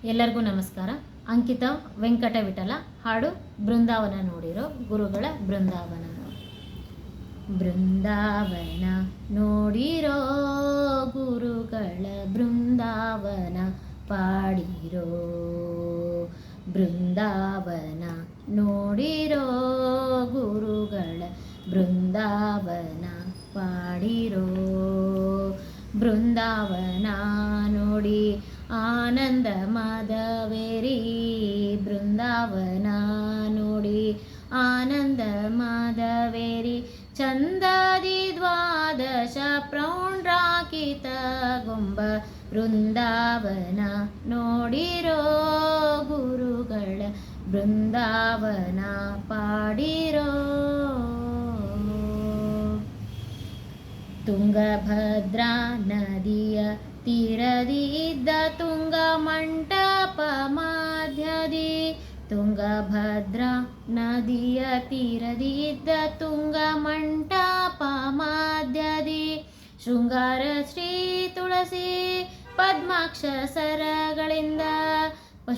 ಎಲ್ಲರಿಗೂ ನಮಸ್ಕಾರ. ಅಂಕಿತ ವೆಂಕಟ ವಿಠಲ ಹಾಡು ಬೃಂದಾವನ ನೋಡಿರೋ ಗುರುಗಳ ಬೃಂದಾವನ. ಬೃಂದಾವನ ನೋಡಿರೋ ಗುರುಗಳ ಬೃಂದಾವನ ಪಾಡಿರೋ. ಬೃಂದಾವನ ನೋಡಿರೋ ಗುರುಗಳ ಬೃಂದಾವನ ಪಾಡಿರೋ. ಬೃಂದಾವನ ನೋಡಿ ಆನಂದ ಮಾಧವೇರಿ. ಬೃಂದಾವನ ನೋಡಿ ಆನಂದ ಮಾಧವೇರಿ. ಚಂದಾದಿ ದ್ವಾದಶ ಪ್ರೌಂಡ್ರಾಕಿತ ಗೊಂಬ. ಬೃಂದಾವನ ನೋಡಿರೋ ಗುರುಗಳ ಬೃಂದಾವನ ಪಾಡಿರೋ. ತುಂಗಭದ್ರಾ ನದಿಯ ತೀರದಿದ್ದ ತುಂಗ ಮಂಟಪ ಮಧ್ಯದಿ. ತುಂಗಭದ್ರಾ ನದಿಯ ತೀರದಿದ್ದ ತುಂಗ ಮಂಟಪ ಮಧ್ಯದಿ. ಶೃಂಗಾರ ಶ್ರೀ ತುಳಸಿ ಪದ್ಮಾಕ್ಷ ಸರಗಳಿಂದ.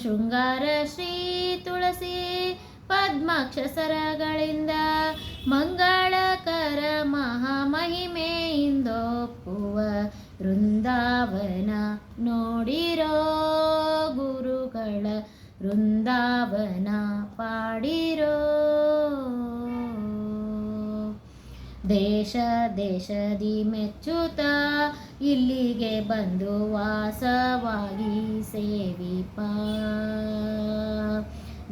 ಶೃಂಗಾರ ಶ್ರೀ ತುಳಸಿ ಪದ್ಮಾಕ್ಷ ಸರಗಳಿಂದ ಮಂಗಳಕರ ಮಹಾಮಹಿಮೆಯಿಂದೊಪ್ಪುವ. ಬೃಂದಾವನ ನೋಡಿರೋ ಗುರುಗಳ ಬೃಂದಾವನ ಪಾಡಿರೋ. ದೇಶ ದೇಶದಿ ಮೆಚ್ಚುತ್ತ ಇಲ್ಲಿಗೆ ಬಂದು ವಾಸವಾಗಿ ಸೇವಿಪ.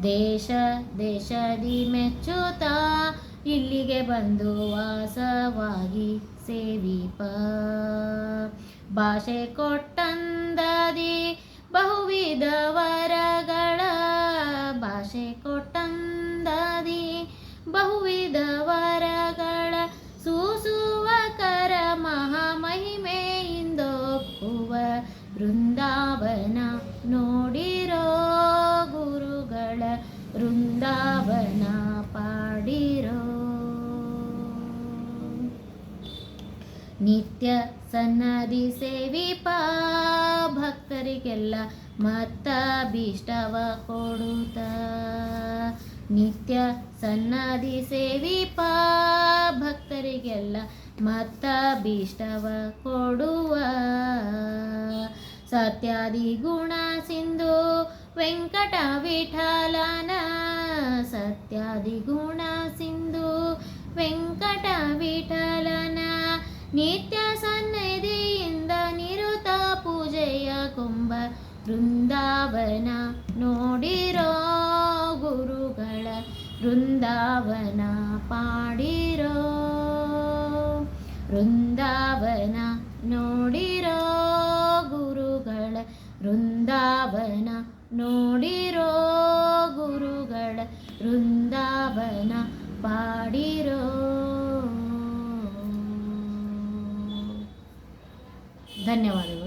ದೇಶ ದೇಶದಿ ಮೆಚ್ಚುತ್ತ ಇಲ್ಲಿಗೆ ಬಂದು ವಾಸವಾಗಿ ಸೇವಿಪ. ಭಾಷೆ ಕೊಟ್ಟಂದದಿ ಬಹುವಿಧ ವರಗಳ. ಭಾಷೆ ಕೊಟ್ಟಂದದಿ ಬಹುವಿಧ ವರಗಳ. ಸೂಸುವ ಕರ ಮಹಾಮಹಿಮೆಯಿಂದೊಪ್ಪುವ. ಬೃಂದಾವನ ನೋಡಿರೋ ಗುರುಗಳ ಬೃಂದಾವನ ಪಾಡಿರೋ. ನಿತ್ಯ ಸನ್ನದಿ ಸೇವಿಪ ಭಕ್ತರಿಗೆಲ್ಲ ಮತ್ತ ಭೀಷ್ಟವ ಕೊಡುತ್ತ. ನಿತ್ಯ ಸನ್ನದಿ ಸೇವಿಪ ಭಕ್ತರಿಗೆಲ್ಲ ಮತ್ತ ಭೀಷ್ಟವ ಕೊಡುವ. ಸತ್ಯಾದಿ ಗುಣ ಸಿಂಧು ವೆಂಕಟ ವಿಠಲನ. ಸತ್ಯಾದಿ ಗುಣ ಸಿಂಧು ವೆಂಕಟ ವಿಠಲನ. ನಿತ್ಯ ಸನ್ನಿಧಿಯಿಂದ ನಿರುತ ಪೂಜೆಯ ಕೊಂಬ. ಬೃಂದಾವನ ನೋಡಿರೋ ಗುರುಗಳ ಬೃಂದಾವನ ಪಾಡಿರೋ. ಬೃಂದಾವನ ನೋಡಿರೋ ಗುರುಗಳ ಬೃಂದಾವನ ನೋಡಿರೋ ಗುರುಗಳ ಬೃಂದಾವನ ಪಾಡಿರೋ. ಧನ್ಯವಾದಗಳು.